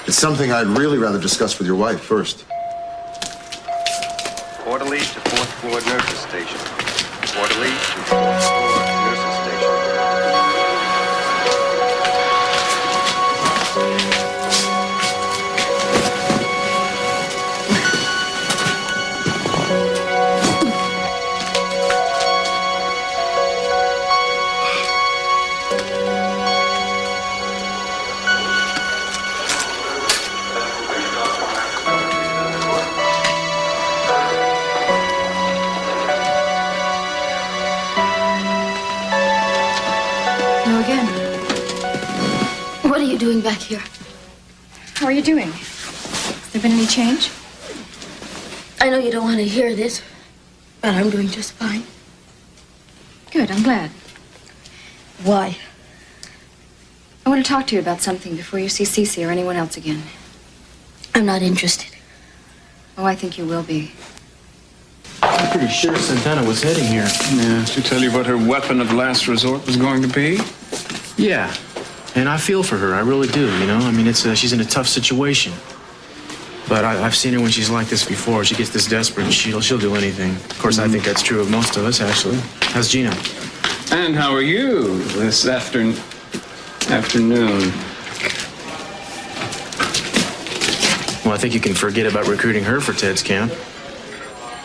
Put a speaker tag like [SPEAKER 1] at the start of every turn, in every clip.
[SPEAKER 1] It's something I'd really rather discuss with your wife first.
[SPEAKER 2] Orderly to 4th floor nurses station. Orderly to 4th floor nurses station.
[SPEAKER 3] What are you doing back here?
[SPEAKER 4] How are you doing? Has there been any change?
[SPEAKER 3] I know you don't want to hear this, but I'm doing just fine.
[SPEAKER 4] Good, I'm glad.
[SPEAKER 3] Why?
[SPEAKER 4] I want to talk to you about something before you see Cece or anyone else again.
[SPEAKER 3] I'm not interested.
[SPEAKER 4] Oh, I think you will be.
[SPEAKER 5] I'm pretty sure Santana was heading here.
[SPEAKER 6] Yeah, to tell you what her weapon of last resort was going to be?
[SPEAKER 5] Yeah, and I feel for her. I really do, you know? I mean, she's in a tough situation. But I've seen her when she's like this before. She gets this desperate, she'll do anything. Of course, I think that's true of most of us, actually. How's Gina?
[SPEAKER 6] And how are you this afternoon?
[SPEAKER 5] Well, I think you can forget about recruiting her for Ted's camp.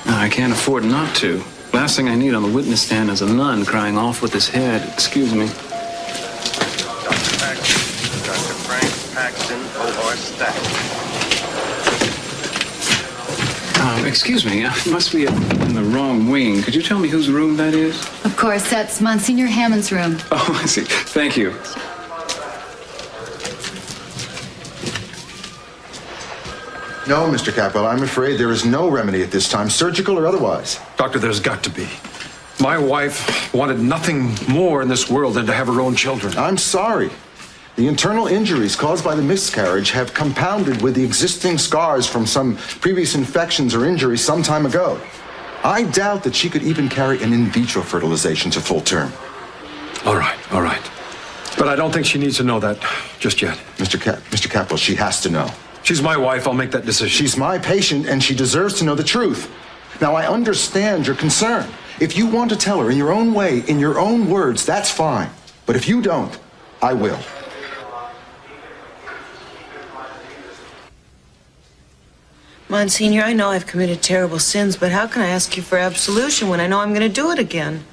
[SPEAKER 6] No, I can't afford not to. Last thing I need on the witness stand is a nun crying off with his head. Excuse me.
[SPEAKER 2] Dr. Paxton, Dr. Frank Paxton, O.R. Stack.
[SPEAKER 6] Excuse me, I must be in the wrong wing. Could you tell me whose room that is?
[SPEAKER 4] Of course, that's Monsignor Hammond's room.
[SPEAKER 6] Oh, I see. Thank you.
[SPEAKER 1] No, Mr. Capwell, I'm afraid there is no remedy at this time, surgical or otherwise.
[SPEAKER 7] Doctor, there's got to be. My wife wanted nothing more in this world than to have her own children.
[SPEAKER 1] I'm sorry. The internal injuries caused by the miscarriage have compounded with the existing scars from some previous infections or injuries some time ago. I doubt that she could even carry an in vitro fertilization to full term.
[SPEAKER 7] All right. But I don't think she needs to know that just yet.
[SPEAKER 1] Mr. Capwell, she has to know.
[SPEAKER 7] She's my wife. I'll make that decision.
[SPEAKER 1] She's my patient, and she deserves to know the truth. Now, I understand your concern. If you want to tell her in your own way, in your own words, that's fine. But if you don't, I will.
[SPEAKER 8] Monsignor, I know I've committed terrible sins, but how can I ask you for absolution when I know I'm going to do it again?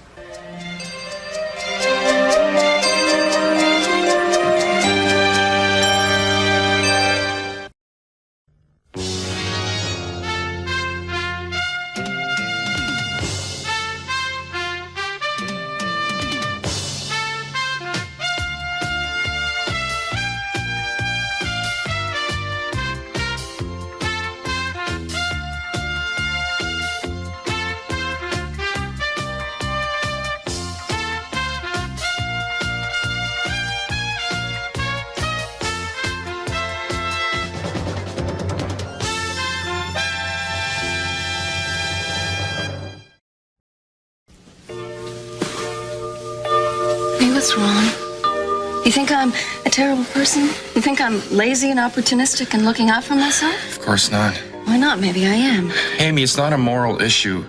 [SPEAKER 4] What's wrong? You think I'm a terrible person? You think I'm lazy and opportunistic and looking out for myself?
[SPEAKER 9] Of course not.
[SPEAKER 4] Why not? Maybe I am.
[SPEAKER 9] Amy, it's not a moral issue.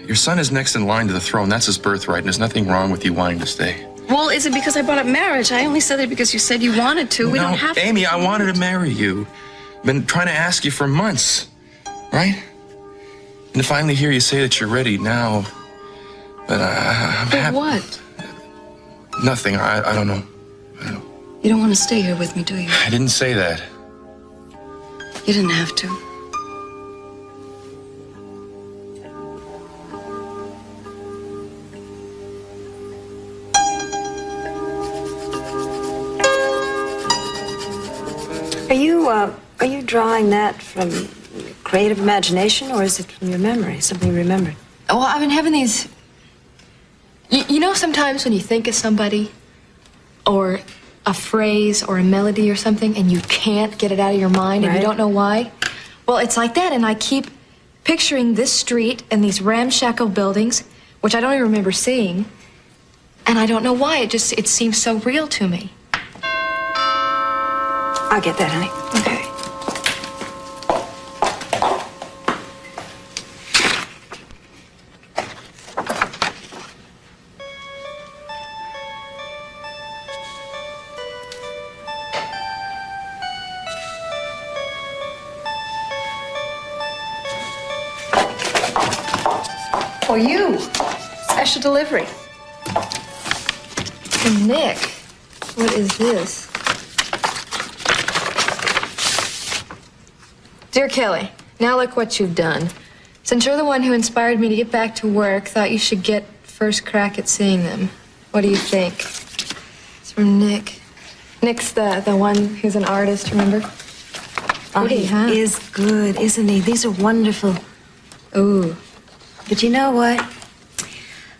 [SPEAKER 9] Your son is next in line to the throne. That's his birthright, and there's nothing wrong with you wanting to stay.
[SPEAKER 4] Well, is it because I brought up marriage? I only said it because you said you wanted to. We don't have to.
[SPEAKER 9] Amy, I wanted to marry you. Been trying to ask you for months, right? And to finally hear you say that you're ready now. But I'm happy.
[SPEAKER 4] What?
[SPEAKER 9] Nothing. I don't know.
[SPEAKER 4] You don't want to stay here with me, do you?
[SPEAKER 9] I didn't say that.
[SPEAKER 4] You didn't have to.
[SPEAKER 10] Are you drawing that from creative imagination, or is it from your memory, something you remembered?
[SPEAKER 3] Well, I've been having these... You know sometimes when you think of somebody, or a phrase, or a melody or something, and you can't get it out of your mind, and you don't know why? Well, it's like that, and I keep picturing this street and these ramshackle buildings, which I don't even remember seeing, and I don't know why. It seems so real to me.
[SPEAKER 10] I'll get that, honey.
[SPEAKER 3] Okay.
[SPEAKER 10] For you. Special delivery.
[SPEAKER 3] And Nick, what is this? Dear Kelly, now look what you've done. Since you're the one who inspired me to get back to work, thought you should get first crack at seeing them. What do you think? It's from Nick. Nick's the one who's an artist, remember?
[SPEAKER 10] Oh, he is good, isn't he? These are wonderful.
[SPEAKER 3] Ooh.
[SPEAKER 10] But you know what?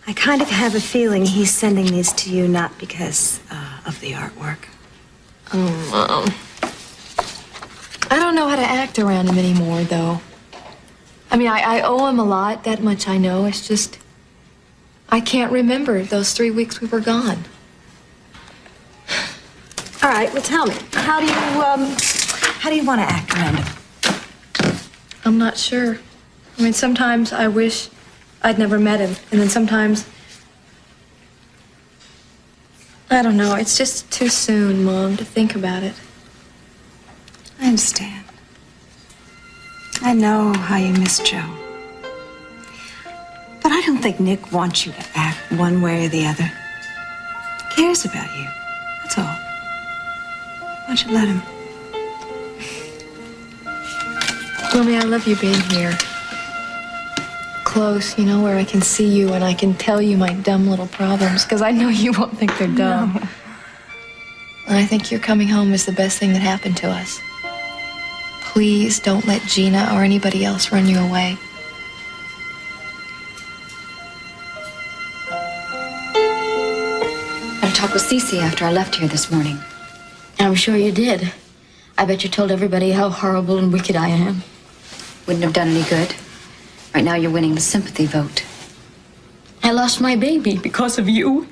[SPEAKER 10] I kind of have a feeling he's sending these to you not because of the artwork.
[SPEAKER 3] Oh, Mom. I don't know how to act around him anymore, though. I mean, I owe him a lot, that much I know. It's just, I can't remember those 3 weeks we were gone.
[SPEAKER 10] All right, well, tell me, how do you want to act around him?
[SPEAKER 3] I'm not sure. I mean, sometimes I wish I'd never met him, and then sometimes, I don't know, it's just too soon, Mom, to think about it.
[SPEAKER 10] I understand. I know how you miss Joe. But I don't think Nick wants you to act one way or the other. He cares about you. That's all. Why don't you let him?
[SPEAKER 3] Mommy, I love you being here. Close, you know, where I can see you and I can tell you my dumb little problems, because I know you won't think they're dumb.
[SPEAKER 10] No.
[SPEAKER 3] And I think your coming home is the best thing that happened to us. Please don't let Gina or anybody else run you away.
[SPEAKER 4] I talked with Cece after I left here this morning. And I'm sure you did. I bet you told everybody how horrible and wicked I am. Wouldn't have done any good. Right now you're winning the sympathy vote. I lost my baby because of you.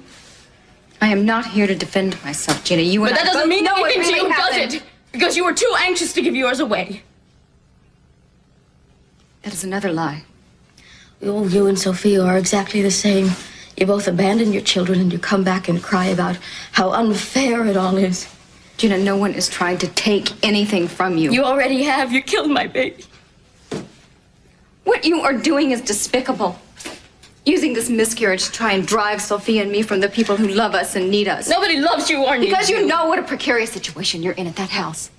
[SPEAKER 4] I am not here to defend myself, Gina. You and
[SPEAKER 11] But that
[SPEAKER 4] I
[SPEAKER 11] doesn't
[SPEAKER 4] both
[SPEAKER 11] mean
[SPEAKER 4] know
[SPEAKER 11] anything
[SPEAKER 4] it
[SPEAKER 11] to
[SPEAKER 4] really
[SPEAKER 11] you, does
[SPEAKER 4] happened.
[SPEAKER 11] it? Because you were too anxious to give yours away.
[SPEAKER 4] That is another lie.
[SPEAKER 11] Oh, you and Sophia are exactly the same. You both abandon your children and you come back and cry about how unfair it all is.
[SPEAKER 4] Gina, no one is trying to take anything from you.
[SPEAKER 11] You already have. You killed my baby.
[SPEAKER 4] What you are doing is despicable. Using this miscarriage to try and drive Sophia and me from the people who love us and need us.
[SPEAKER 11] Nobody loves you or needs
[SPEAKER 4] Because you know what a precarious situation you're in at that house.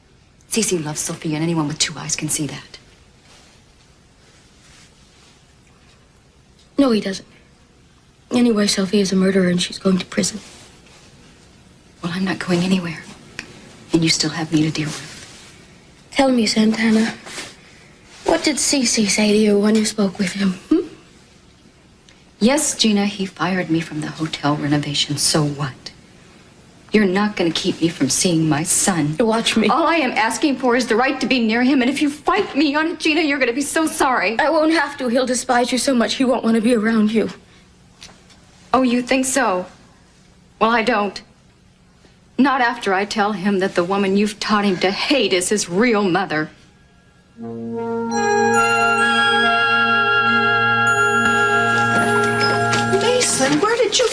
[SPEAKER 4] Cece loves Sophia, and anyone with two eyes can see that.
[SPEAKER 11] No, he doesn't. Anyway, Sophia's a murderer and she's going to prison.
[SPEAKER 4] Well, I'm not going anywhere. And you still have me to deal with.
[SPEAKER 11] Tell me, Santana, what did Cece say to you when you spoke with him?
[SPEAKER 4] Yes, Gina, he fired me from the hotel renovation. So what? You're not going to keep me from seeing my son.
[SPEAKER 11] Watch me.
[SPEAKER 4] All I am asking for is the right to be near him. And if you fight me on it, Gina, you're going to be so sorry.
[SPEAKER 11] I won't have to. He'll despise you so much he won't want to be around you.
[SPEAKER 4] Oh, you think so? Well, I don't. Not after I tell him that the woman you've taught him to hate is his real mother.
[SPEAKER 8] Mason, where did you...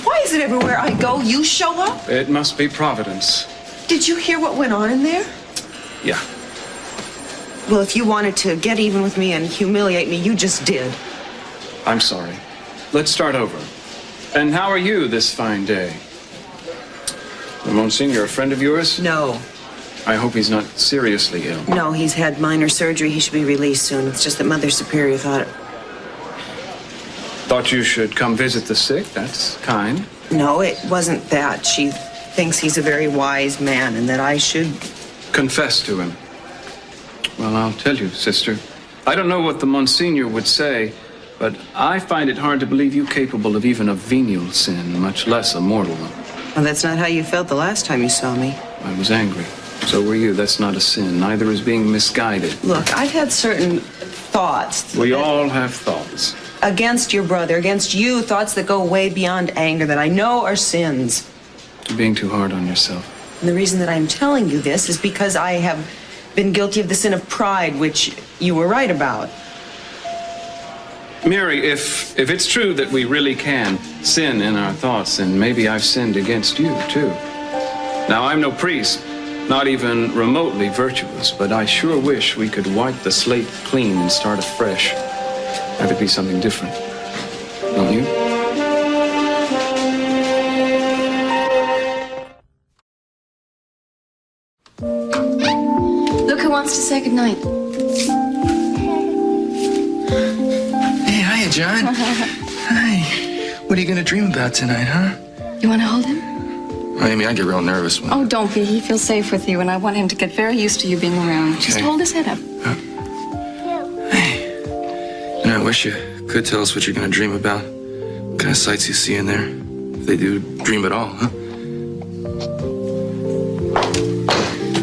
[SPEAKER 8] Why is it everywhere I go, you show up?
[SPEAKER 6] It must be Providence.
[SPEAKER 8] Did you hear what went on in there?
[SPEAKER 6] Yeah.
[SPEAKER 8] Well, if you wanted to get even with me and humiliate me, you just did.
[SPEAKER 6] I'm sorry. Let's start over. And how are you this fine day? Monsignor, a friend of yours?
[SPEAKER 8] No.
[SPEAKER 6] I hope he's not seriously ill.
[SPEAKER 8] No, he's had minor surgery. He should be released soon. It's just that Mother Superior thought it...
[SPEAKER 6] Thought you should come visit the sick. That's kind.
[SPEAKER 8] No, it wasn't that. She thinks he's a very wise man and that I should...
[SPEAKER 6] Confess to him. Well, I'll tell you, sister. I don't know what the Monsignor would say, but I find it hard to believe you capable of even a venial sin, much less a mortal one.
[SPEAKER 8] Well, that's not how you felt the last time you saw me.
[SPEAKER 6] I was angry. So were you. That's not a sin. Neither is being misguided.
[SPEAKER 8] Look, I've had certain thoughts.
[SPEAKER 6] We all have thoughts.
[SPEAKER 8] Against your brother, against you, thoughts that go way beyond anger that I know are sins.
[SPEAKER 6] You're being too hard on yourself.
[SPEAKER 8] And the reason that I'm telling you this is because I have been guilty of the sin of pride, which you were right about.
[SPEAKER 6] Mary, if it's true that we really can sin in our thoughts, then maybe I've sinned against you, too. Now, I'm no priest, not even remotely virtuous, but I sure wish we could wipe the slate clean and start afresh. That would be something different. Don't you?
[SPEAKER 4] Look who wants to say goodnight.
[SPEAKER 9] Hey, hiya, John. Hi. What are you gonna dream about tonight, huh?
[SPEAKER 4] You want to hold him?
[SPEAKER 9] I mean, I get real nervous when...
[SPEAKER 4] Oh, don't be. He feels safe with you, and I want him to get very used to you being around. Just
[SPEAKER 9] Okay.
[SPEAKER 4] hold his head up.
[SPEAKER 9] Hey. You know, I wish you could tell us what you're gonna dream about. What kind of sights you see in there. If they do dream at all, huh?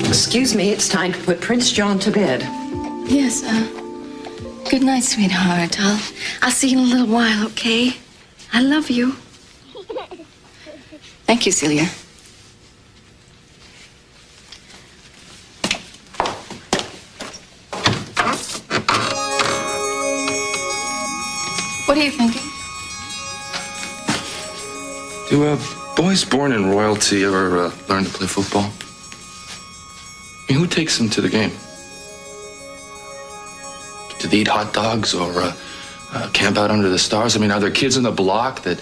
[SPEAKER 12] Excuse me, it's time to put Prince John to bed.
[SPEAKER 11] Yes, good night, sweetheart. I'll see you in a little while, okay? I love you.
[SPEAKER 4] Thank you, Celia. What are you thinking?
[SPEAKER 9] Do boys born in royalty ever learn to play football? I mean, who takes them to the game? Do they eat hot dogs or camp out under the stars? I mean, are there kids on the block that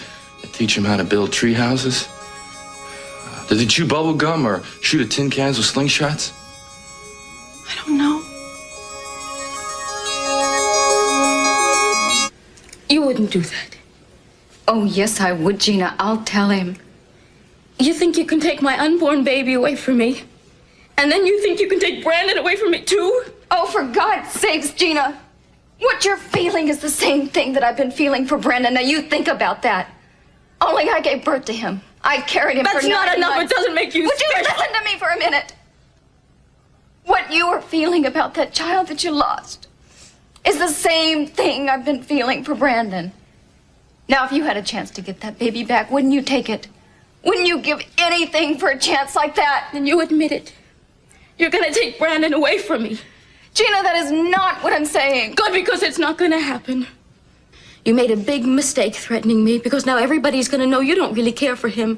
[SPEAKER 9] teach them how to build tree houses? Do they chew bubble gum or shoot at tin cans with slingshots?
[SPEAKER 11] I don't know. You wouldn't do that.
[SPEAKER 4] Oh, yes, I would, Gina. I'll tell him.
[SPEAKER 11] You think you can take my unborn baby away from me? And then you think you can take Brandon away from me, too?
[SPEAKER 4] Oh, for God's sakes, Gina. What you're feeling is the same thing that I've been feeling for Brandon. Now, you think about that. Only I gave birth to him. I carried him
[SPEAKER 11] That's
[SPEAKER 4] for 9
[SPEAKER 11] not enough.
[SPEAKER 4] months.
[SPEAKER 11] It doesn't make you
[SPEAKER 4] Would you
[SPEAKER 11] special.
[SPEAKER 4] listen to me for a minute? What you are feeling about that child that you lost is the same thing I've been feeling for Brandon. Now, if you had a chance to get that baby back, wouldn't you take it? Wouldn't you give anything for a chance like that?
[SPEAKER 11] Then you admit it. You're gonna take Brandon away from me.
[SPEAKER 4] Gina, that is not what I'm saying.
[SPEAKER 11] Good, because it's not gonna happen. You made a big mistake threatening me, because now everybody's gonna know you don't really care for him.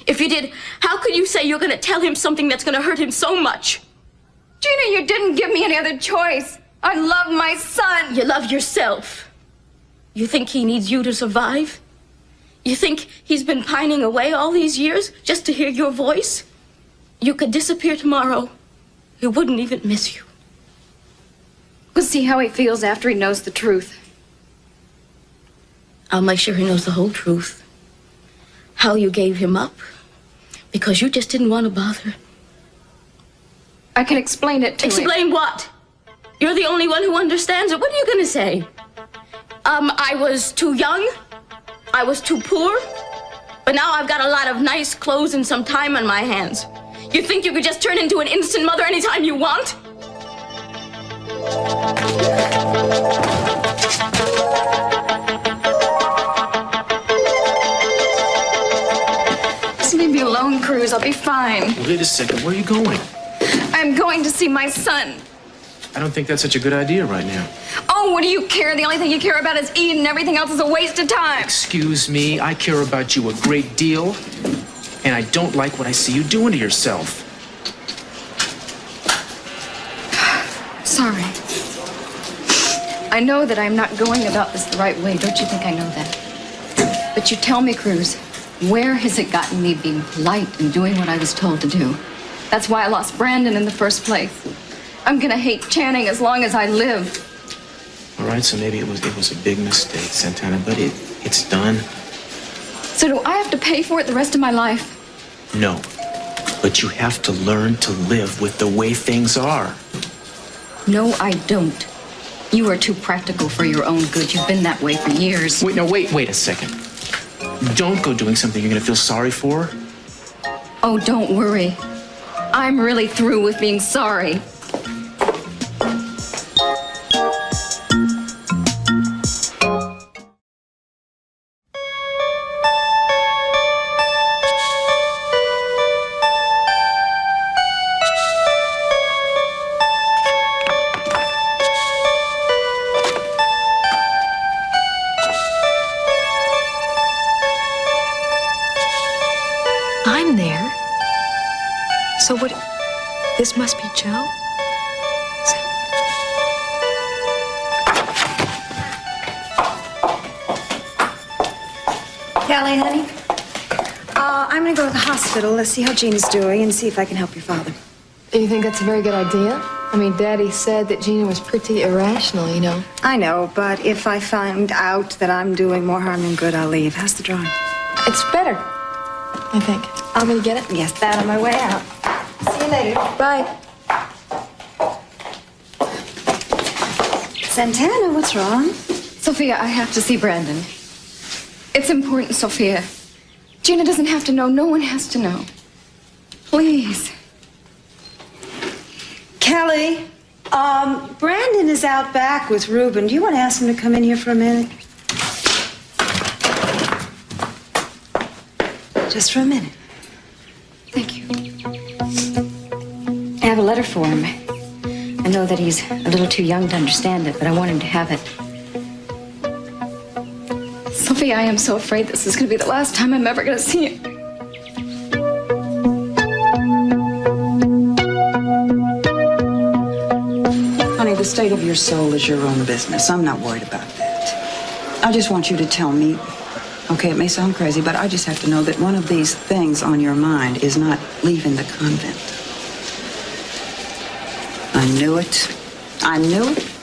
[SPEAKER 11] If you did, how could you say you're gonna tell him something that's gonna hurt him so much?
[SPEAKER 4] Gina, you didn't give me any other choice. I love my son.
[SPEAKER 11] You love yourself. You think he needs you to survive? You think he's been pining away all these years just to hear your voice? You could disappear tomorrow. He wouldn't even miss you.
[SPEAKER 4] We'll see how he feels after he knows the truth.
[SPEAKER 11] I'll make sure he knows the whole truth. How you gave him up. Because you just didn't want to bother.
[SPEAKER 4] I can explain it to him.
[SPEAKER 11] Explain what? You're the only one who understands it. What are you gonna say? I was too young. I was too poor. But now I've got a lot of nice clothes and some time on my hands. You think you could just turn into an instant mother anytime you want?
[SPEAKER 4] Just leave me alone, Cruz. I'll be fine.
[SPEAKER 5] Wait a second, where are you going?
[SPEAKER 4] I'm going to see my son.
[SPEAKER 5] I don't think that's such a good idea right now.
[SPEAKER 4] Oh, what do you care? The only thing you care about is Eden. Everything else is a waste of time.
[SPEAKER 5] Excuse me, I care about you a great deal, and I don't like what I see you doing to yourself.
[SPEAKER 4] Sorry. I know that I'm not going about this the right way. Don't you think I know that? But you tell me, Cruz, where has it gotten me being polite and doing what I was told to do? That's why I lost Brandon in the first place. I'm gonna hate Channing as long as I live.
[SPEAKER 5] All right, so maybe it was a big mistake, Santana, but it's done.
[SPEAKER 4] So do I have to pay for it the rest of my life?
[SPEAKER 5] No, but you have to learn to live with the way things are.
[SPEAKER 4] No, I don't. You are too practical for your own good. You've been that way for years.
[SPEAKER 5] Wait a second. Don't go doing something you're gonna feel sorry for.
[SPEAKER 4] Oh, don't worry. I'm really through with being sorry.
[SPEAKER 3] This must be Joe.
[SPEAKER 10] Callie, honey, I'm gonna go to the hospital. Let's see how Gina's doing and see if I can help your father.
[SPEAKER 3] Do you think that's a very good idea? I mean, Daddy said that Gina was pretty irrational, you know.
[SPEAKER 10] I know, but if I find out that I'm doing more harm than good, I'll leave. How's the drawing?
[SPEAKER 3] It's better, I think. I'm gonna get it.
[SPEAKER 10] Yes, that on my way out. See you later.
[SPEAKER 3] Bye.
[SPEAKER 10] Santana, what's wrong?
[SPEAKER 4] Sophia, I have to see Brandon. It's important, Sophia. Gina doesn't have to know. No one has to know. Please.
[SPEAKER 10] Kelly, Brandon is out back with Reuben. Do you want to ask him to come in here for a minute? Just for a minute.
[SPEAKER 4] Thank you. I have a letter for him. I know that he's a little too young to understand it, but I want him to have it. Sophia, I am so afraid this is going to be the last time I'm ever going to see him.
[SPEAKER 12] Honey, the state of your soul is your own business. I'm not worried about that. I just want you to tell me, okay, it may sound crazy, but I just have to know that one of these things on your mind is not leaving the convent. I knew it. I knew it.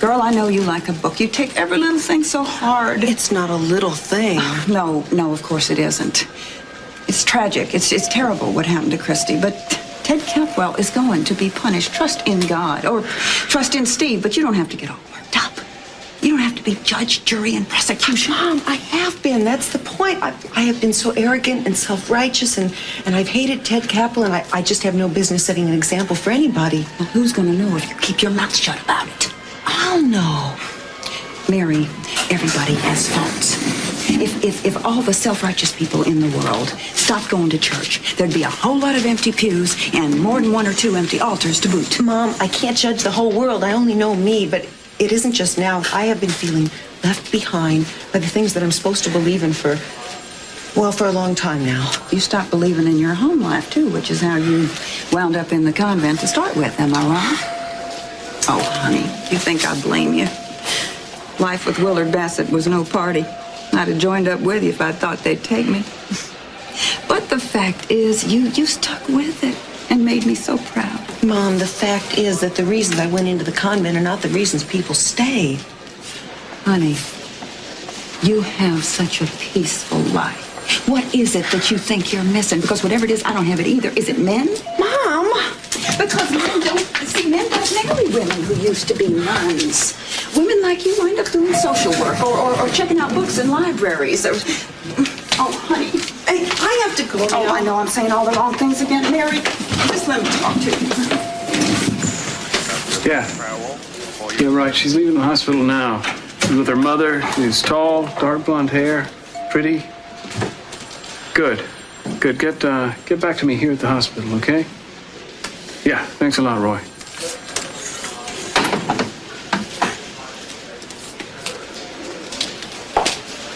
[SPEAKER 12] Girl, I know you like a book. You take every little thing so hard.
[SPEAKER 8] It's not a little thing.
[SPEAKER 12] No, of course it isn't. It's tragic. It's terrible what happened to Christy, but Ted Capwell is going to be punished. Trust in God, or trust in Steve, but you don't have to get all worked up. You don't have to be judge, jury, and prosecution.
[SPEAKER 8] Mom, I have been. That's the point. I have been so arrogant and self-righteous, and I've hated Ted Capel, and I just have no business setting an example for anybody.
[SPEAKER 12] Well, who's going to know if you keep your mouth shut about it?
[SPEAKER 8] I'll know.
[SPEAKER 12] Mary, everybody has faults. If all the self-righteous people in the world stopped going to church, there'd be a whole lot of empty pews and more than one or two empty altars to boot.
[SPEAKER 8] Mom, I can't judge the whole world. I only know me, but it isn't just now. I have been feeling left behind by the things that I'm supposed to believe in for a long time now.
[SPEAKER 12] You stopped believing in your home life, too, which is how you wound up in the convent to start with, am I wrong? Oh, honey, you think I blame you? Life with Willard Bassett was no party. I'd have joined up with you if I thought they'd take me. But the fact is, you stuck with it and made me so proud.
[SPEAKER 8] Mom, the fact is that the reasons I went into the convent are not the reasons people stay.
[SPEAKER 12] Honey, you have such a peaceful life. What is it that you think you're missing? Because whatever it is, I don't have it either. Is it men?
[SPEAKER 8] Mom!
[SPEAKER 12] Because men don't marry women who used to be nuns. Women like you wind up doing social work or checking out books in libraries. Oh, honey.
[SPEAKER 8] Hey, I have to go now.
[SPEAKER 12] Oh, I know I'm saying all the wrong things again. Mary, just let me talk to you.
[SPEAKER 6] Yeah, right. She's leaving the hospital now. She's with her mother. She's tall, dark blonde hair, pretty. Good. Get back to me here at the hospital, okay? Yeah, thanks a lot, Roy.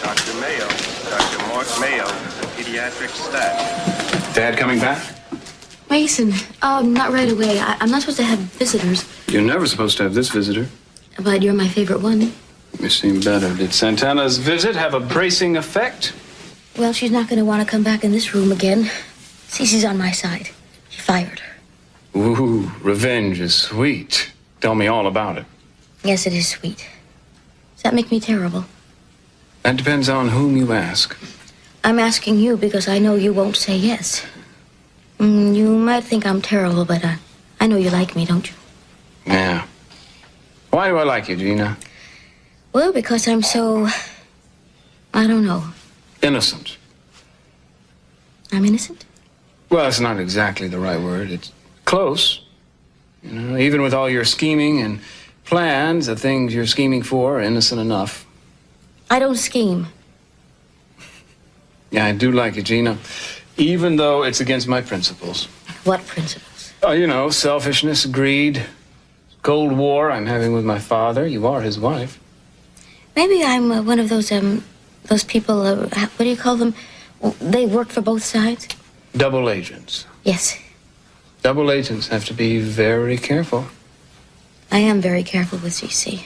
[SPEAKER 2] Dr. Mayo, Dr. Mark Mayo, the pediatric staff.
[SPEAKER 6] Dad coming back?
[SPEAKER 3] Mason, not right away. I'm not supposed to have visitors,
[SPEAKER 6] You're never supposed to have this visitor.
[SPEAKER 3] but you're my favorite one.
[SPEAKER 6] You seem better. Did Santana's visit have a bracing effect?
[SPEAKER 11] Well, she's not going to want to come back in this room again. Cece's on my side. She fired her.
[SPEAKER 6] Ooh, revenge is sweet. Tell me all about it.
[SPEAKER 11] Yes, it is sweet. Does that make me terrible?
[SPEAKER 6] That depends on whom you ask.
[SPEAKER 11] I'm asking you because I know you won't say yes. You might think I'm terrible, but I know you like me, don't you?
[SPEAKER 6] Yeah. Why do I like you, Gina?
[SPEAKER 11] Well, because I'm so... I don't know.
[SPEAKER 6] Innocent.
[SPEAKER 11] I'm innocent?
[SPEAKER 6] Well, it's not exactly the right word. It's close. You know, even with all your scheming and plans, the things you're scheming for are innocent enough.
[SPEAKER 11] I don't scheme.
[SPEAKER 6] Yeah, I do like you, Gina. Even though it's against my principles.
[SPEAKER 11] What principles?
[SPEAKER 6] You know, selfishness, greed, Cold War I'm having with my father. You are his wife.
[SPEAKER 11] Maybe I'm one of those people, what do you call them? They work for both sides?
[SPEAKER 6] Double agents.
[SPEAKER 11] Yes.
[SPEAKER 6] Double agents have to be very careful.
[SPEAKER 11] I am very careful with CC.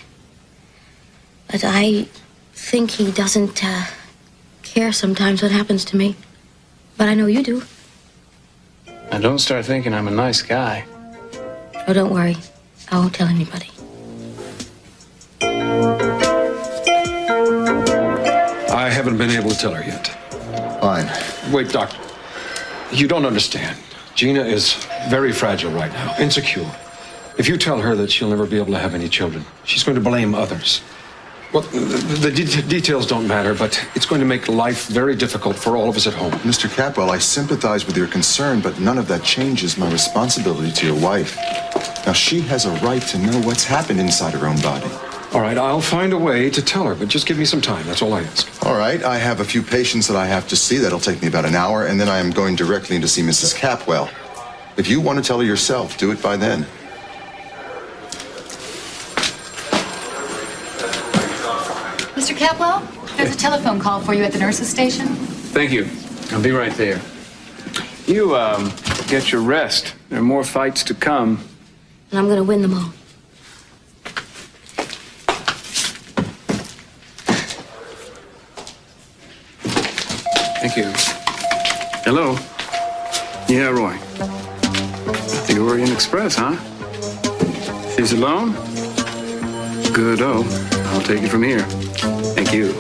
[SPEAKER 11] But I think he doesn't care sometimes what happens to me. But I know you do.
[SPEAKER 6] Now, don't start thinking I'm a nice guy.
[SPEAKER 11] Oh, don't worry. I won't tell anybody.
[SPEAKER 7] I haven't been able to tell her yet.
[SPEAKER 1] Fine.
[SPEAKER 7] Wait, Doctor. You don't understand. Gina is very fragile right now, insecure. If you tell her that she'll never be able to have any children, she's going to blame others. Well, the details don't matter, but it's going to make life very difficult for all of us at home.
[SPEAKER 1] Mr. Capwell, I sympathize with your concern, but none of that changes my responsibility to your wife. Now, she has a right to know what's happened inside her own body.
[SPEAKER 7] All right, I'll find a way to tell her, but just give me some time. That's all I ask.
[SPEAKER 1] All right, I have a few patients that I have to see. That'll take me about an hour, and then I am going directly in to see Mrs. Capwell. If you want to tell her yourself, do it by then.
[SPEAKER 3] Mr. Capwell, there's a telephone call for you at the nurse's station.
[SPEAKER 6] Thank you. I'll be right there. You, get your rest. There are more fights to come.
[SPEAKER 11] And I'm gonna win them all.
[SPEAKER 6] Thank you. Hello? Yeah, Roy. The Orient Express, huh? She's alone? Good-o. I'll take it from here. Thank you.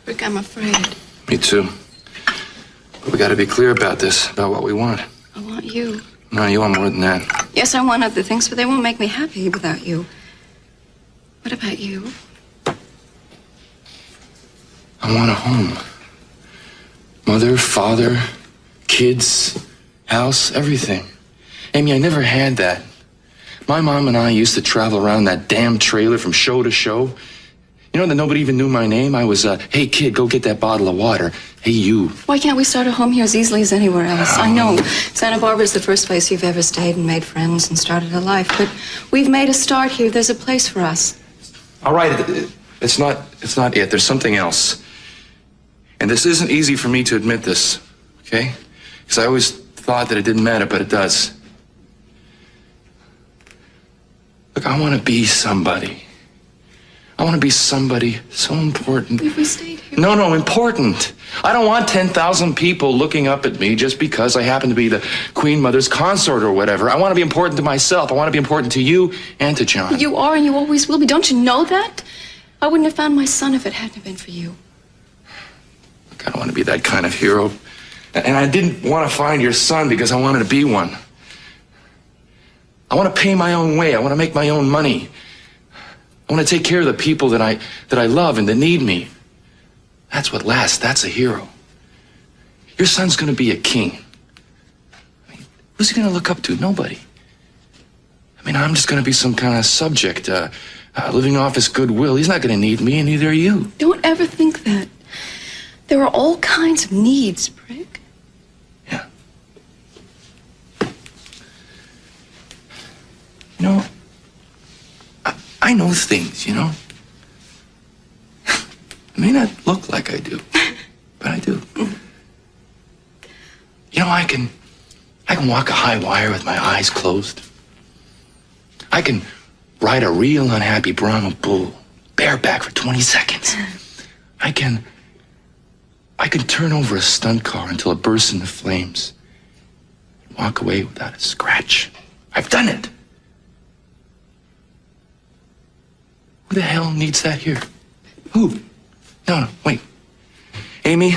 [SPEAKER 11] Rick, I'm afraid.
[SPEAKER 9] Me too. But we got to be clear about this, about what we want.
[SPEAKER 10] I want you.
[SPEAKER 9] No, you want more than that.
[SPEAKER 10] Yes, I want other things, but they won't make me happy without you. What about you?
[SPEAKER 9] I want a home. Mother, father, kids, house, everything. Amy, I never had that. My mom and I used to travel around that damn trailer from show to show. You know that nobody even knew my name? I was, hey, kid, go get that bottle of water. Hey, you.
[SPEAKER 10] Why can't we start a home here as easily as anywhere else? I know Santa Barbara's the first place you've ever stayed and made friends and started a life, but we've made a start here. There's a place for us.
[SPEAKER 9] All right, it's not it. There's something else. And this isn't easy for me to admit this, okay? Because I always thought that it didn't matter, but it does. Look, I want to be somebody. I want to be somebody so important.
[SPEAKER 10] If we stayed here...
[SPEAKER 9] No, important. I don't want 10,000 people looking up at me just because I happen to be the Queen Mother's consort or whatever. I want to be important to myself. I want to be important to you and to John.
[SPEAKER 10] You are and you always will be. Don't you know that? I wouldn't have found my son if it hadn't been for you.
[SPEAKER 9] Look, I don't want to be that kind of hero. And I didn't want to find your son because I wanted to be one. I want to pay my own way. I want to make my own money. I want to take care of the people that I love and that need me. That's what lasts. That's a hero. Your son's going to be a king. I mean, who's he going to look up to? Nobody. I mean, I'm just going to be some kind of subject, living off his goodwill. He's not going to need me, and neither are you.
[SPEAKER 10] Don't ever think that. There are all kinds of needs, Brick.
[SPEAKER 9] Yeah. You know, I know things, you know. It may not look like I do, but I do. You know, I can walk a high wire with my eyes closed. I can ride a real unhappy Brahma bull bareback for 20 seconds. I can turn over a stunt car until it bursts into flames. walk away without a scratch. I've done it. Who the hell needs that here? Who? No, wait. Amy,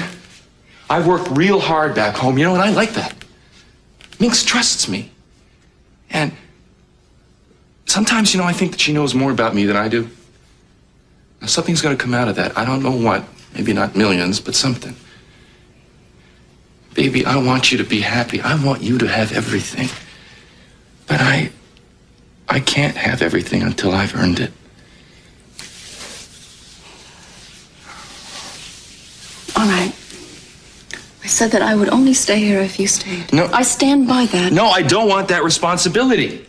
[SPEAKER 9] I've worked real hard back home, you know, and I like that. Minx trusts me. And sometimes, you know, I think that she knows more about me than I do. Now, something's gonna come out of that. I don't know what. Maybe not millions, but something. Baby, I want you to be happy. I want you to have everything. But I can't have everything until I've earned it.
[SPEAKER 10] All right. I said that I would only stay here if you stayed.
[SPEAKER 9] No.
[SPEAKER 10] I stand by that.
[SPEAKER 9] No, I don't want that responsibility.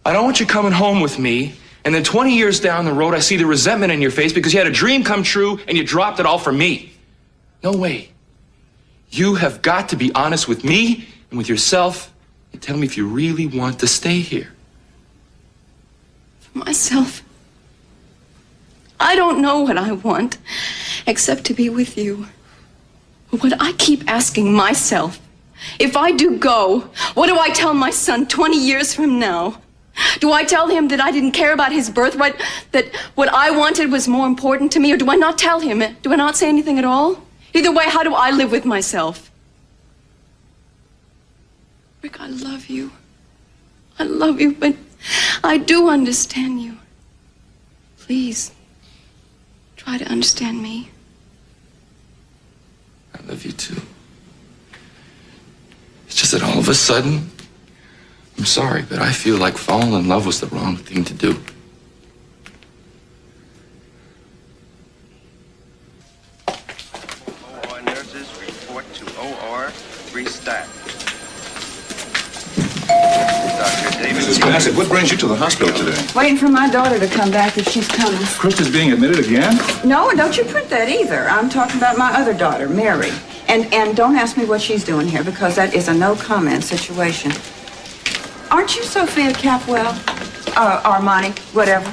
[SPEAKER 9] I don't want you coming home with me, and then 20 years down the road, I see the resentment in your face because you had a dream come true and you dropped it all for me. No way. You have got to be honest with me and with yourself and tell me if you really want to stay here.
[SPEAKER 10] For myself, I don't know what I want except to be with you. But what I keep asking myself, if I do go, what do I tell my son 20 years from now? Do I tell him that I didn't care about his birthright, that what I wanted was more important to me, or do I not tell him? Do I not say anything at all? Either way, how do I live with myself? Rick, I love you. I love you, but I do understand you. Please, try to understand me.
[SPEAKER 9] I love you too. It's just that all of a sudden, I'm sorry, but I feel like falling in love was the wrong thing to do.
[SPEAKER 2] OR nurses report to OR restacked. Dr. David.
[SPEAKER 13] Mrs. Bassett, what brings you to the hospital today?
[SPEAKER 12] Waiting for my daughter to come back if she's coming.
[SPEAKER 13] Krista's being admitted again?
[SPEAKER 12] No, and don't you print that either. I'm talking about my other daughter, Mary. And don't ask me what she's doing here, because that is a no-comment situation. Aren't you Sophia Capwell? Armani, whatever.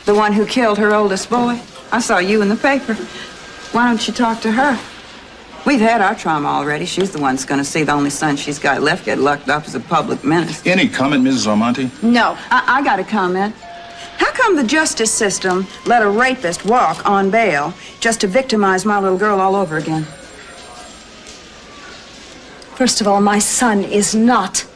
[SPEAKER 12] The one who killed her oldest boy? I saw you in the paper. Why don't you talk to her? We've had our trauma already. She's the one that's going to see the only son she's got left get locked up as a public menace.
[SPEAKER 13] Any comment, Mrs. Armonti?
[SPEAKER 12] No, I got a comment. How come the justice system let a rapist walk on bail just to victimize my little girl all over again?
[SPEAKER 14] First of all, my son is not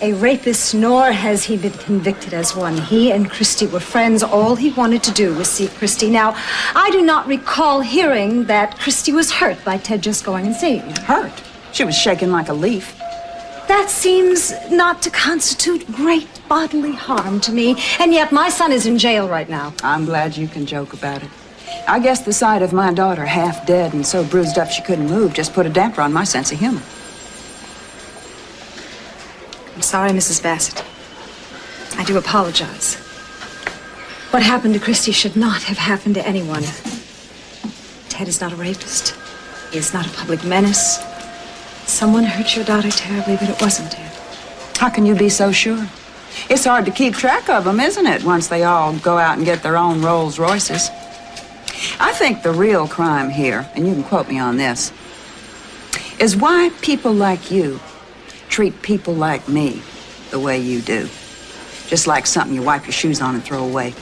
[SPEAKER 14] a rapist, nor has he been convicted as one. He and Christy were friends. All he wanted to do was see Christy. Now, I do not recall hearing that Christy was hurt by Ted just going and seeing her.
[SPEAKER 12] Hurt? She was shaking like a leaf.
[SPEAKER 14] That seems not to constitute great bodily harm to me, and yet my son is in jail right now.
[SPEAKER 12] I'm glad you can joke about it. I guess the sight of my daughter half dead and so bruised up she couldn't move just put a damper on my sense of humor.
[SPEAKER 14] I'm sorry, Mrs. Bassett. I do apologize. What happened to Christy should not have happened to anyone. Ted is not a rapist. He is not a public menace. Someone hurt your daughter terribly, but it wasn't Ted.
[SPEAKER 12] How can you be so sure? It's hard to keep track of them, isn't it, once they all go out and get their own Rolls Royces? I think the real crime here, and you can quote me on this, is why people like you treat people like me the way you do. Just like something you wipe your shoes on and throw away.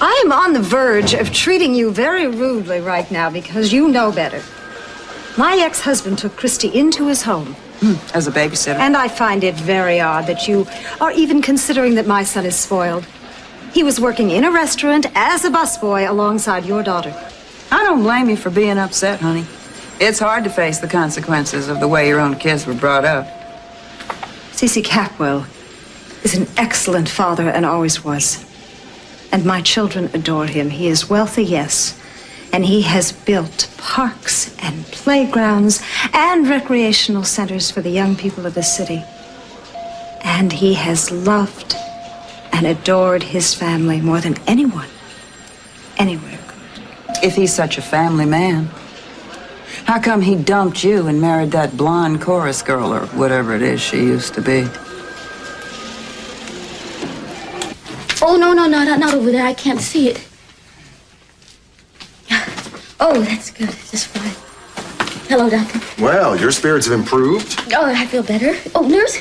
[SPEAKER 14] I am on the verge of treating you very rudely right now because you know better. My ex-husband took Christy into his home.
[SPEAKER 12] As a babysitter.
[SPEAKER 14] And I find it very odd that you are even considering that my son is spoiled. He was working in a restaurant as a busboy alongside your daughter.
[SPEAKER 12] I don't blame you for being upset, honey. It's hard to face the consequences of the way your own kids were brought up.
[SPEAKER 14] C.C. Capwell is an excellent father and always was. And my children adore him. He is wealthy, yes. And he has built parks and playgrounds and recreational centers for the young people of the city. And he has loved and adored his family more than anyone anywhere could.
[SPEAKER 12] If he's such a family man, how come he dumped you and married that blonde chorus girl or whatever it is she used to be?
[SPEAKER 11] Oh, no, not over there. I can't see it. Oh, that's good. Just fine. Hello, doctor.
[SPEAKER 1] Well, your spirits have improved.
[SPEAKER 11] Oh, I feel better. Oh, nurse,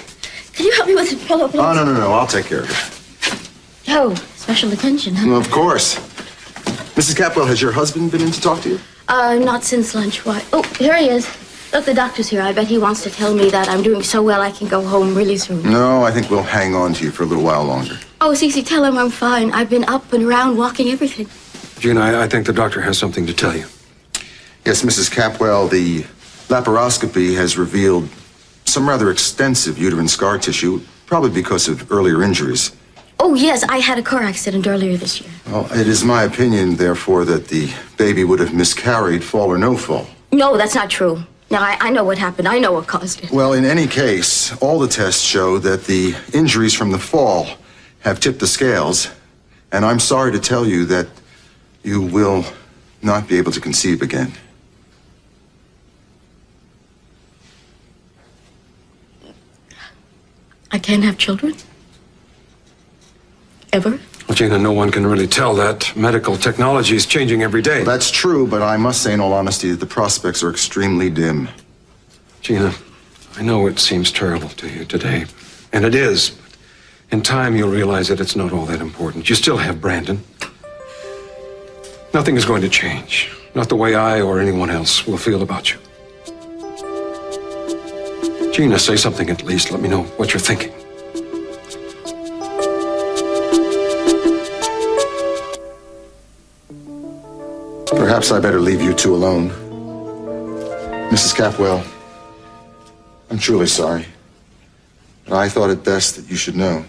[SPEAKER 11] can you help me with the pillow, please?
[SPEAKER 1] Oh, no. I'll take care of it.
[SPEAKER 11] Oh, special attention, huh?
[SPEAKER 1] Well, of course. Mrs. Capwell, has your husband been in to talk to you?
[SPEAKER 11] Not since lunch. Why? Oh, here he is. Look, the doctor's here. I bet he wants to tell me that I'm doing so well I can go home really soon.
[SPEAKER 1] No, I think we'll hang on to you for a little while longer.
[SPEAKER 11] Oh, Cece, tell him I'm fine. I've been up and around walking everything.
[SPEAKER 7] Gina, I think the doctor has something to tell you.
[SPEAKER 1] Yes, Mrs. Capwell, the laparoscopy has revealed some rather extensive uterine scar tissue, probably because of earlier injuries.
[SPEAKER 11] Oh, yes, I had a car accident earlier this year.
[SPEAKER 1] Well, it is my opinion, therefore, that the baby would have miscarried, fall or no fall.
[SPEAKER 11] No, that's not true. Now, I know what happened. I know what caused it.
[SPEAKER 1] Well, in any case, all the tests show that the injuries from the fall have tipped the scales, and I'm sorry to tell you that you will not be able to conceive again.
[SPEAKER 11] I can't have children? Ever?
[SPEAKER 7] Well, Gina, no one can really tell that. Medical technology is changing every day.
[SPEAKER 1] Well, that's true, but I must say in all honesty that the prospects are extremely dim.
[SPEAKER 7] Gina, I know it seems terrible to you today, and it is. But in time, you'll realize that it's not all that important. You still have Brandon. Nothing is going to change. Not the way I or anyone else will feel about you. Gina, say something at least. Let me know what you're thinking.
[SPEAKER 1] Perhaps I better leave you two alone. Mrs. Capwell, I'm truly sorry, but I thought it best that you should know.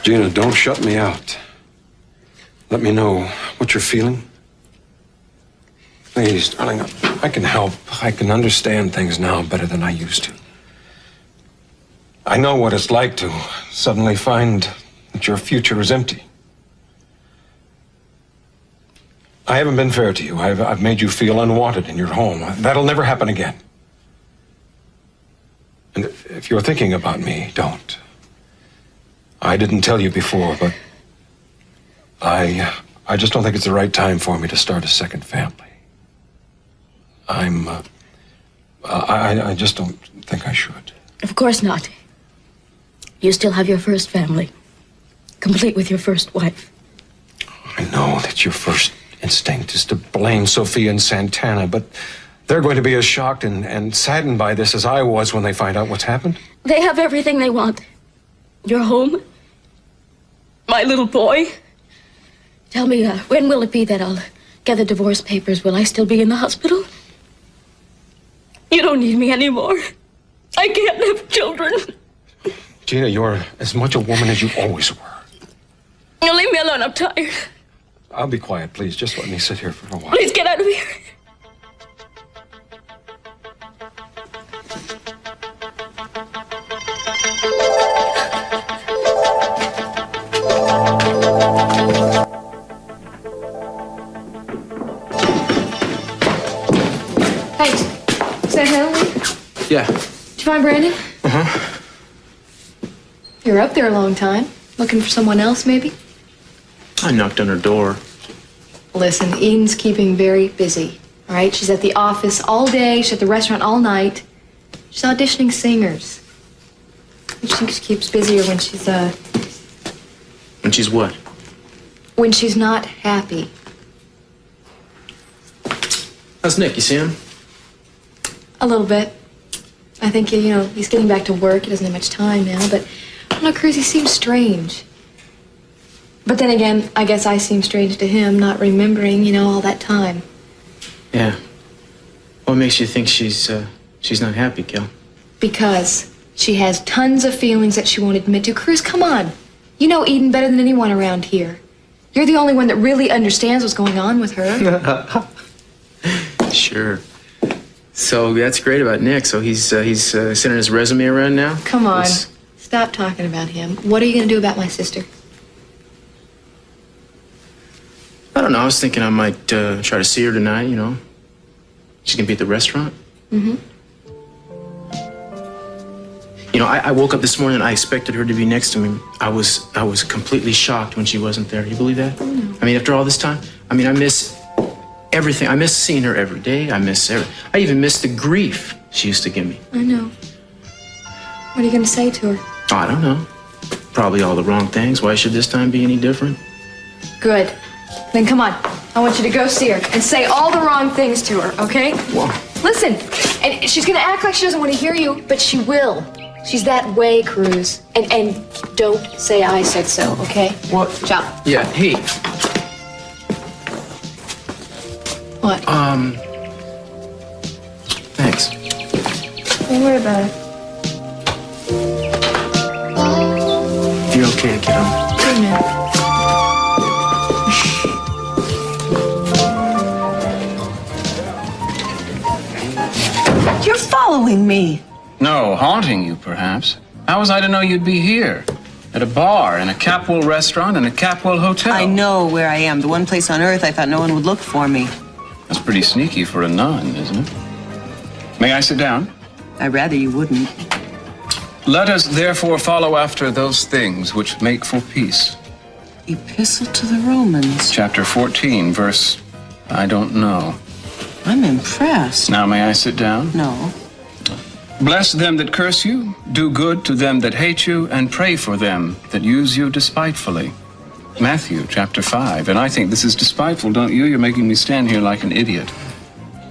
[SPEAKER 7] Gina, don't shut me out. Let me know what you're feeling. Please, darling, I can help. I can understand things now better than I used to. I know what it's like to suddenly find that your future is empty. I haven't been fair to you. I've made you feel unwanted in your home. That'll never happen again. And if you're thinking about me, don't. I didn't tell you before, but I just don't think it's the right time for me to start a second family. I just don't think I should.
[SPEAKER 11] Of course not. You still have your first family, complete with your first wife.
[SPEAKER 7] I know that your first instinct is to blame Sophia and Santana, but they're going to be as shocked and saddened by this as I was when they find out what's happened.
[SPEAKER 11] They have everything they want. Your home, my little boy. Tell me, when will it be that I'll get the divorce papers? Will I still be in the hospital? You don't need me anymore. I can't have children.
[SPEAKER 7] Gina, you're as much a woman as you always were.
[SPEAKER 11] You leave me alone. I'm tired.
[SPEAKER 7] I'll be quiet, please. Just let me sit here for a while.
[SPEAKER 11] Please get out of here.
[SPEAKER 3] Hey, is that Helen?
[SPEAKER 5] Yeah.
[SPEAKER 3] Did you find Brandon?
[SPEAKER 5] Uh-huh.
[SPEAKER 3] You were up there a long time. Looking for someone else, maybe?
[SPEAKER 5] I knocked on her door.
[SPEAKER 3] Listen, Eden's keeping very busy, all right? She's at the office all day. She's at the restaurant all night. She's auditioning singers. She keeps busier when she's,
[SPEAKER 5] And she's what?
[SPEAKER 3] when she's not happy.
[SPEAKER 5] How's Nick? You see him?
[SPEAKER 3] A little bit. I think, he's getting back to work. He doesn't have much time now, but I don't know, Cruz, he seems strange. But then again, I guess I seem strange to him, not remembering, all that time.
[SPEAKER 5] Yeah. What makes you think she's not happy, Gil?
[SPEAKER 3] Because she has tons of feelings that she won't admit to. Cruz, come on. You know Eden better than anyone around here. You're the only one that really understands what's going on with her.
[SPEAKER 5] Sure. So that's great about Nick. So he's sending his resume around now?
[SPEAKER 3] Come on. Stop talking about him. What are you going to do about my sister?
[SPEAKER 5] I don't know. I was thinking I might try to see her tonight, She's going to be at the restaurant.
[SPEAKER 3] Mm-hmm.
[SPEAKER 5] You know, I woke up this morning and I expected her to be next to me. I was completely shocked when she wasn't there. You believe that? I mean, after all this time, I mean, I miss everything. I miss seeing her every day. I even miss the grief she used to give me.
[SPEAKER 3] I know. What are you going to say to her?
[SPEAKER 5] Oh, I don't know. Probably all the wrong things. Why should this time be any different?
[SPEAKER 3] Good. Then come on. I want you to go see her and say all the wrong things to her, okay?
[SPEAKER 5] What?
[SPEAKER 3] Listen, and she's gonna act like she doesn't want to hear you, but she will. She's that way, Cruz. And don't say I said so, okay?
[SPEAKER 5] What?
[SPEAKER 3] Ciao.
[SPEAKER 5] Yeah, hey.
[SPEAKER 3] What?
[SPEAKER 5] Thanks.
[SPEAKER 3] Don't worry about it.
[SPEAKER 5] You're okay to get home.
[SPEAKER 3] Good man.
[SPEAKER 8] You're following me.
[SPEAKER 6] No, haunting you, perhaps. How was I to know you'd be here? At a bar, in a Capwell restaurant, in a Capwell hotel.
[SPEAKER 8] I know where I am. The one place on earth I thought no one would look for me.
[SPEAKER 6] That's pretty sneaky for a nun, isn't it? May I sit down?
[SPEAKER 8] I'd rather you wouldn't.
[SPEAKER 6] Let us therefore follow after those things which make for peace.
[SPEAKER 8] Epistle to the Romans.
[SPEAKER 6] Chapter 14, verse, I don't know.
[SPEAKER 8] I'm impressed.
[SPEAKER 6] Now may I sit down?
[SPEAKER 8] No.
[SPEAKER 6] Bless them that curse you, do good to them that hate you, and pray for them that use you despitefully. Matthew chapter 5. And I think this is despiteful, don't you? You're making me stand here like an idiot.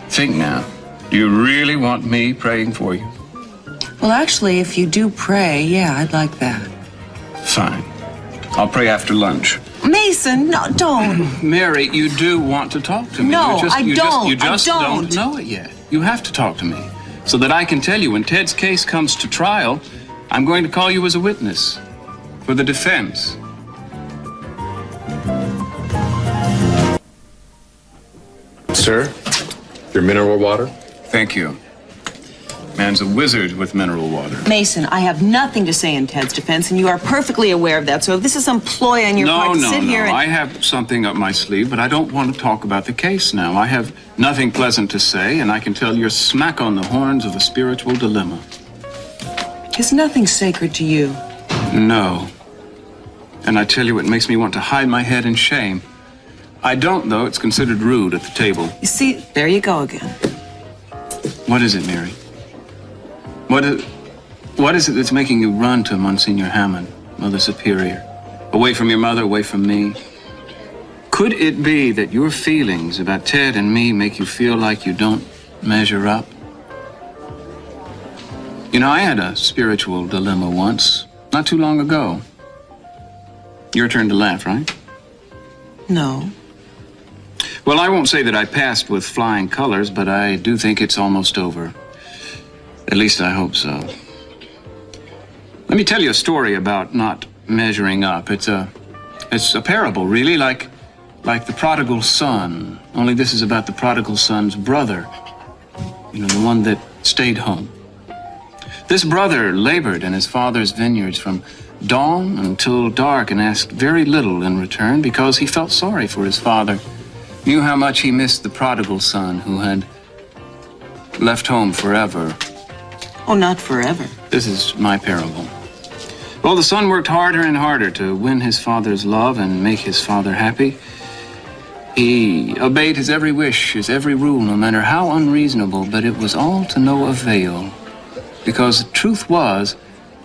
[SPEAKER 6] Think now. Do you really want me praying for you?
[SPEAKER 8] Well, actually, if you do pray, yeah, I'd like that.
[SPEAKER 6] Fine. I'll pray after lunch.
[SPEAKER 8] Mason, no, don't.
[SPEAKER 6] Mary, you do want to talk to me.
[SPEAKER 8] No,
[SPEAKER 6] You
[SPEAKER 8] I
[SPEAKER 6] just
[SPEAKER 8] don't.
[SPEAKER 6] don't know it yet. You have to talk to me so that I can tell you when Ted's case comes to trial, I'm going to call you as a witness for the defense.
[SPEAKER 7] Sir, your mineral water?
[SPEAKER 6] Thank you. Man's a wizard with mineral water.
[SPEAKER 8] Mason, I have nothing to say in Ted's defense, and you are perfectly aware of that. So if this is some ploy on your part to sit here and...
[SPEAKER 6] I have something up my sleeve, but I don't want to talk about the case now. I have nothing pleasant to say, and I can tell you're smack on the horns of a spiritual dilemma.
[SPEAKER 8] Is nothing sacred to you?
[SPEAKER 6] No. And I tell you, it makes me want to hide my head in shame. I don't, though. It's considered rude at the table.
[SPEAKER 8] You see, there you go again.
[SPEAKER 6] What is it, Mary? What is it that's making you run to Monsignor Hammond, Mother Superior? Away from your mother, away from me? Could it be that your feelings about Ted and me make you feel like you don't measure up? You know, I had a spiritual dilemma once, not too long ago. Your turn to laugh, right?
[SPEAKER 8] No.
[SPEAKER 6] Well, I won't say that I passed with flying colors, but I do think it's almost over. At least I hope so. Let me tell you a story about not measuring up. It's a parable, really, like the prodigal son. Only this is about the prodigal son's brother. You know, the one that stayed home. This brother labored in his father's vineyards from dawn until dark and asked very little in return because he felt sorry for his father. Knew how much he missed the prodigal son who had left home forever.
[SPEAKER 8] Oh, not forever.
[SPEAKER 6] This is my parable. Well, the son worked harder and harder to win his father's love and make his father happy. He obeyed his every wish, his every rule, no matter how unreasonable, but it was all to no avail. Because the truth was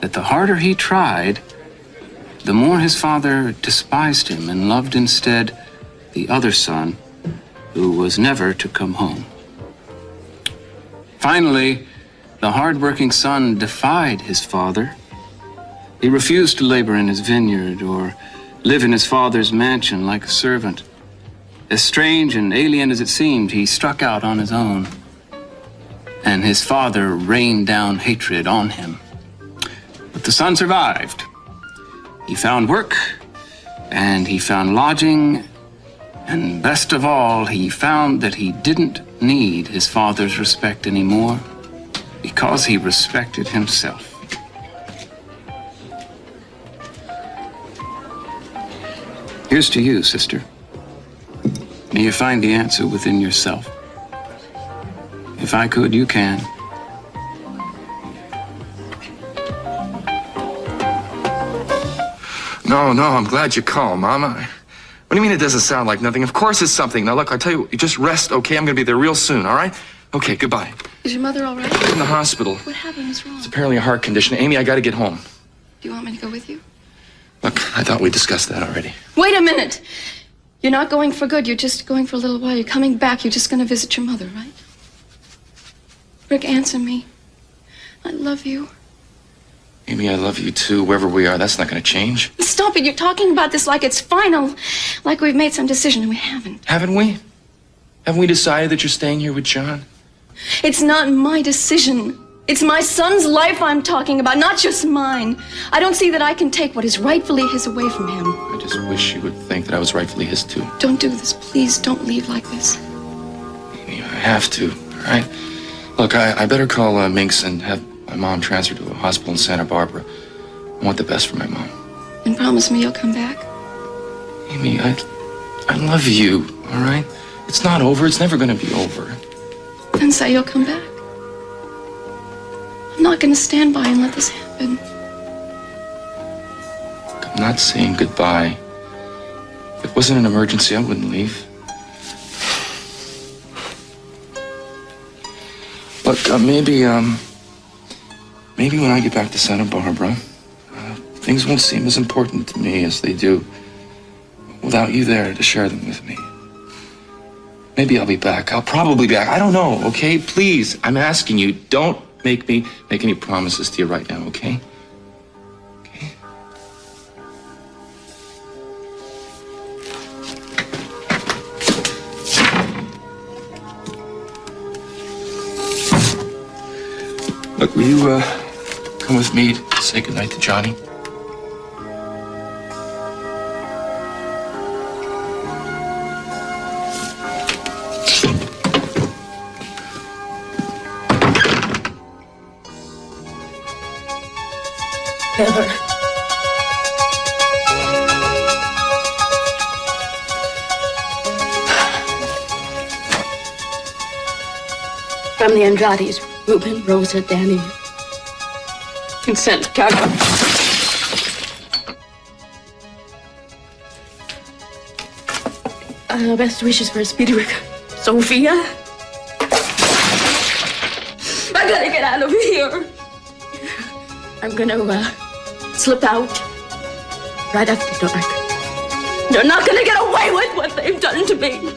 [SPEAKER 6] that the harder he tried, the more his father despised him and loved instead the other son, who was never to come home. Finally, the hard-working son defied his father. He refused to labor in his vineyard or live in his father's mansion like a servant. As strange and alien as it seemed, he struck out on his own. And his father rained down hatred on him. But the son survived. He found work, and he found lodging, and best of all, he found that he didn't need his father's respect anymore because he respected himself. Here's to you, sister. May you find the answer within yourself. If I could, you can.
[SPEAKER 9] No, I'm glad you called, Mama. What do you mean it doesn't sound like nothing? Of course it's something. Now, look, I'll tell you, you just rest, okay? I'm gonna be there real soon, all right? Okay, goodbye.
[SPEAKER 10] Is your mother all right?
[SPEAKER 9] In the hospital.
[SPEAKER 10] What happened? What's wrong?
[SPEAKER 9] It's apparently a heart condition. Amy, I gotta get home.
[SPEAKER 10] Do you want me to go with you?
[SPEAKER 9] Look, I thought we discussed that already.
[SPEAKER 10] Wait a minute. You're not going for good. You're just going for a little while. You're coming back. You're just going to visit your mother, right? Rick, answer me. I love you.
[SPEAKER 9] Amy, I love you too. Wherever we are, that's not gonna change.
[SPEAKER 10] Stop it. You're talking about this like it's final. Like we've made some decision, and we haven't.
[SPEAKER 9] Haven't we? Haven't we decided that you're staying here with John?
[SPEAKER 10] It's not my decision. It's my son's life I'm talking about, not just mine. I don't see that I can take what is rightfully his away from him.
[SPEAKER 9] I just wish you would think that I was rightfully his too.
[SPEAKER 10] Don't do this. Please don't leave like this.
[SPEAKER 9] Amy, I have to, all right? Look, I better call Minx and have my mom transferred to a hospital in Santa Barbara. I want the best for my mom.
[SPEAKER 10] And promise me you'll come back.
[SPEAKER 9] Amy, I love you, all right? It's not over. It's never gonna be over.
[SPEAKER 10] Then say you'll come back. I'm not going to stand by and let this happen.
[SPEAKER 9] I'm not saying goodbye. If it wasn't an emergency, I wouldn't leave. Look, maybe when I get back to Santa Barbara, things won't seem as important to me as they do without you there to share them with me. Maybe I'll be back. I'll probably be back. I don't know, okay? Please, I'm asking you, don't make me make any promises to you right now, okay? Okay? Look, will you, come with me to say goodnight to Johnny?
[SPEAKER 11] Never. From the Andrades, Reuben, Rosa, Danny, in Santa Carla. Best wishes for a speedy recovery. Sophia? I gotta get out of here. I'm gonna slip out right after dark. They're not gonna get away with what they've done to me.